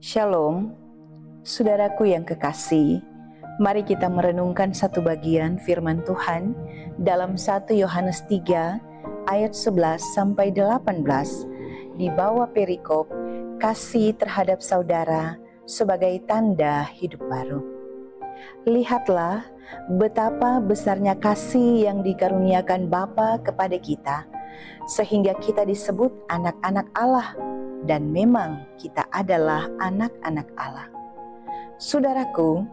Shalom, saudaraku yang kekasih. Mari kita merenungkan satu bagian firman Tuhan dalam 1 Yohanes 3 ayat 11 sampai 18 di bawah perikop kasih terhadap saudara sebagai tanda hidup baru. Lihatlah betapa besarnya kasih yang dikaruniakan Bapa kepada kita, sehingga kita disebut anak-anak Allah, dan memang kita adalah anak-anak Allah. Saudaraku,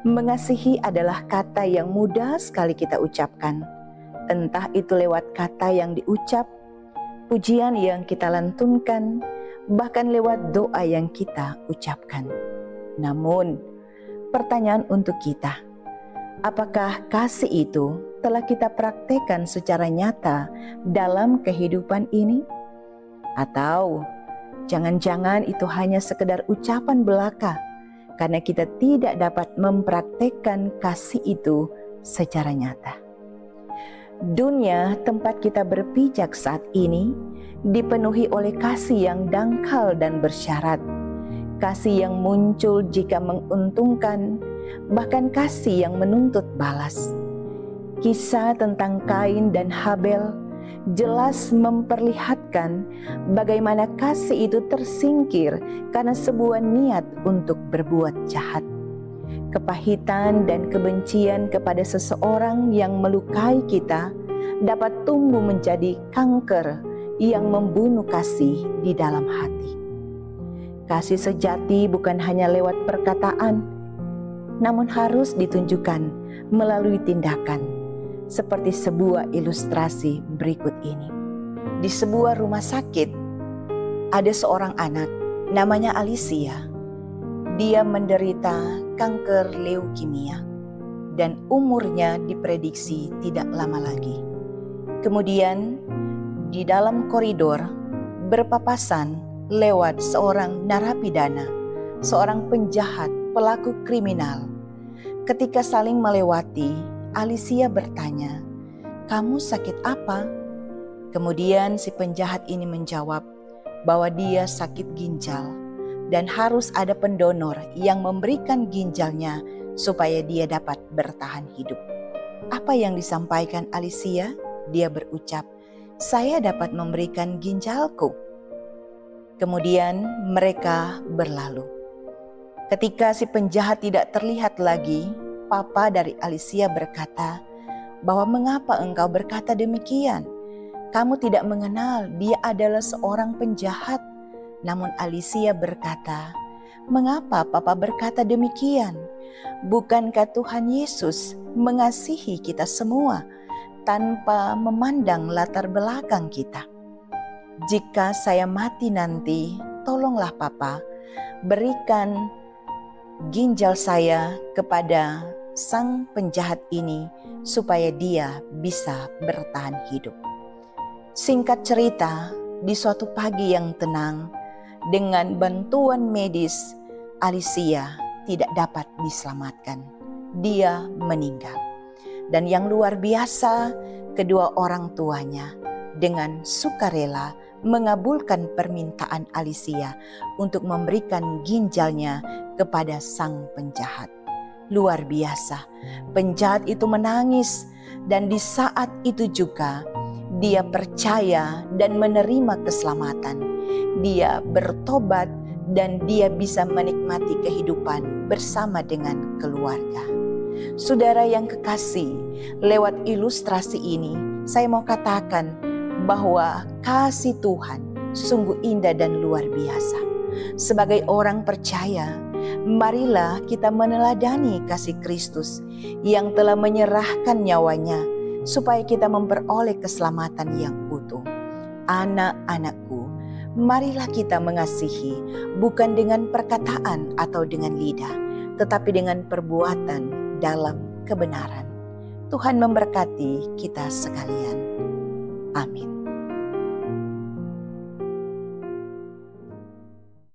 mengasihi adalah kata yang mudah sekali kita ucapkan. Entah itu lewat kata yang diucap, pujian yang kita lantunkan, bahkan lewat doa yang kita ucapkan. Namun, pertanyaan untuk kita, apakah kasih itu telah kita praktekkan secara nyata dalam kehidupan ini? Atau jangan-jangan itu hanya sekedar ucapan belaka karena kita tidak dapat mempraktekkan kasih itu secara nyata. Dunia tempat kita berpijak saat ini dipenuhi oleh kasih yang dangkal dan bersyarat. Kasih yang muncul jika menguntungkan, bahkan kasih yang menuntut balas. Kisah tentang Kain dan Habel jelas memperlihatkan bagaimana kasih itu tersingkir karena sebuah niat untuk berbuat jahat. Kepahitan dan kebencian kepada seseorang yang melukai kita dapat tumbuh menjadi kanker yang membunuh kasih di dalam hati. Kasih sejati bukan hanya lewat perkataan, namun harus ditunjukkan melalui tindakan. Seperti sebuah ilustrasi berikut ini. Di sebuah rumah sakit, ada seorang anak namanya Alicia. Dia menderita kanker leukemia dan umurnya diprediksi tidak lama lagi. Kemudian di dalam koridor berpapasan lewat seorang narapidana, seorang penjahat, pelaku kriminal. Ketika saling melewati, Alicia bertanya, "Kamu sakit apa?" Kemudian si penjahat ini menjawab bahwa dia sakit ginjal dan harus ada pendonor yang memberikan ginjalnya supaya dia dapat bertahan hidup. Apa yang disampaikan Alicia? Dia berucap, "Saya dapat memberikan ginjalku." Kemudian mereka berlalu. Ketika si penjahat tidak terlihat lagi, Papa dari Alicia berkata bahwa, "Mengapa engkau berkata demikian? Kamu tidak mengenal dia adalah seorang penjahat." Namun Alicia berkata, "Mengapa Papa berkata demikian? Bukankah Tuhan Yesus mengasihi kita semua tanpa memandang latar belakang kita? Jika saya mati nanti, tolonglah Papa, berikan ginjal saya kepada sang penjahat ini supaya dia bisa bertahan hidup." Singkat cerita, di suatu pagi yang tenang, dengan bantuan medis, Alicia tidak dapat diselamatkan. Dia meninggal. Dan yang luar biasa, kedua orang tuanya dengan sukarela mengabulkan permintaan Alicia untuk memberikan ginjalnya kepada sang penjahat. Luar biasa, penjahat itu menangis, dan di saat itu juga dia percaya dan menerima keselamatan. Dia bertobat dan dia bisa menikmati kehidupan bersama dengan keluarga. Saudara yang kekasih, lewat ilustrasi ini saya mau katakan bahwa kasih Tuhan sungguh indah dan luar biasa. Sebagai orang percaya, marilah kita meneladani kasih Kristus yang telah menyerahkan nyawanya supaya kita memperoleh keselamatan yang utuh. Anak-anakku, marilah kita mengasihi bukan dengan perkataan atau dengan lidah, tetapi dengan perbuatan dalam kebenaran. Tuhan memberkati kita sekalian. Amin.